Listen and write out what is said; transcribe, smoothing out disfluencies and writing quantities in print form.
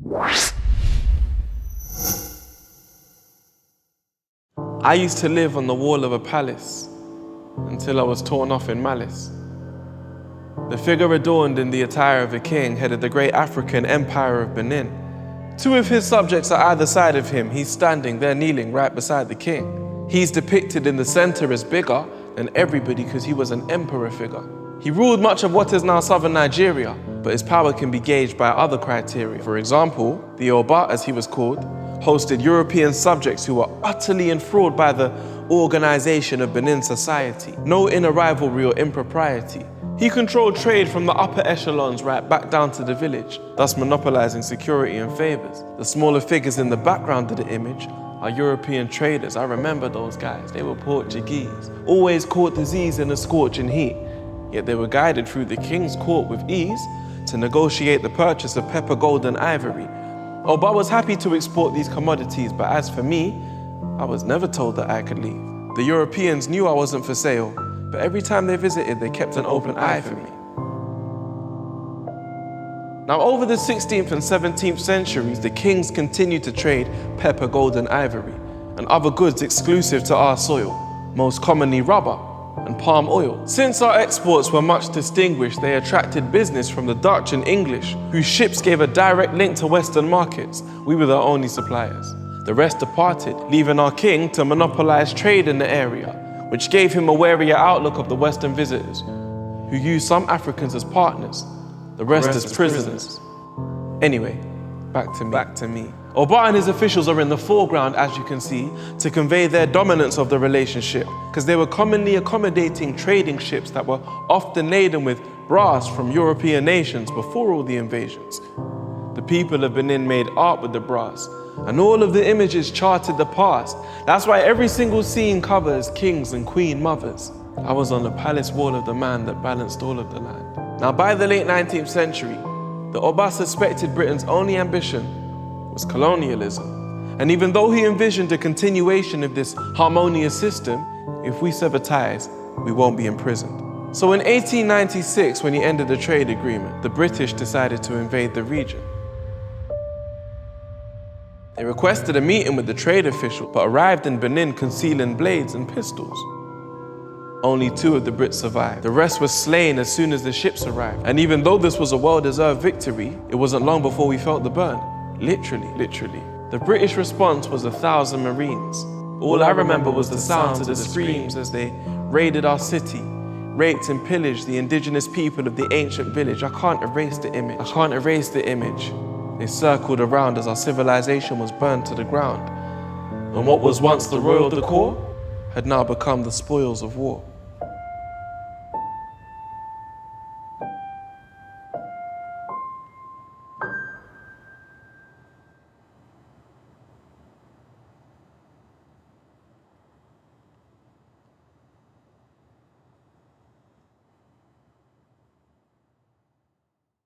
I used to live on the wall of a palace until I was torn off in malice. The figure adorned in the attire of a king headed the great African Empire of Benin. Two of his subjects are either side of him. He's standing there kneeling right beside the king. He's depicted in the center as bigger than everybody because he was an emperor figure. He ruled much of what is now southern Nigeria, but his power can be gauged by other criteria. For example, the Oba, as he was called, hosted European subjects who were utterly enthralled by the organization of Benin society. No inner rivalry or impropriety. He controlled trade from the upper echelons right back down to the village, thus monopolising security and favours. The smaller figures in the background of the image are European traders. I remember those guys. They were Portuguese, always caught disease in the scorching heat. Yet they were guided through the king's court with ease to negotiate the purchase of pepper, gold and ivory. Oba was happy to export these commodities, but as for me, I was never told that I could leave. The Europeans knew I wasn't for sale, but every time they visited, they kept an open eye for me. Now, over the 16th and 17th centuries, the kings continued to trade pepper, gold and ivory, and other goods exclusive to our soil, most commonly rubber and palm oil. Since our exports were much distinguished, they attracted business from the Dutch and English, whose ships gave a direct link to Western markets. We were their only suppliers. The rest departed, leaving our king to monopolise trade in the area, which gave him a warier outlook of the Western visitors, who used some Africans as partners, the rest as prisoners. Anyway, back to me. Oba and his officials are in the foreground, as you can see, to convey their dominance of the relationship, because they were commonly accommodating trading ships that were often laden with brass from European nations before all the invasions. The people of Benin made art with the brass, and all of the images charted the past. That's why every single scene covers kings and queen mothers. I was on the palace wall of the man that balanced all of the land. Now, by the late 19th century, the Oba suspected Britain's only ambition was colonialism. And even though he envisioned a continuation of this harmonious system, if we sever ties, we won't be imprisoned. So in 1896, when he ended the trade agreement, the British decided to invade the region. They requested a meeting with the trade official, but arrived in Benin concealing blades and pistols. Only 2 of the Brits survived. The rest were slain as soon as the ships arrived. And even though this was a well-deserved victory, it wasn't long before we felt the burn. Literally. The British response was 1,000 Marines. All I remember was the sounds of the screams as they raided our city, raped and pillaged the indigenous people of the ancient village. I can't erase the image. They circled around as our civilization was burned to the ground. And what was once the royal decor had now become the spoils of war.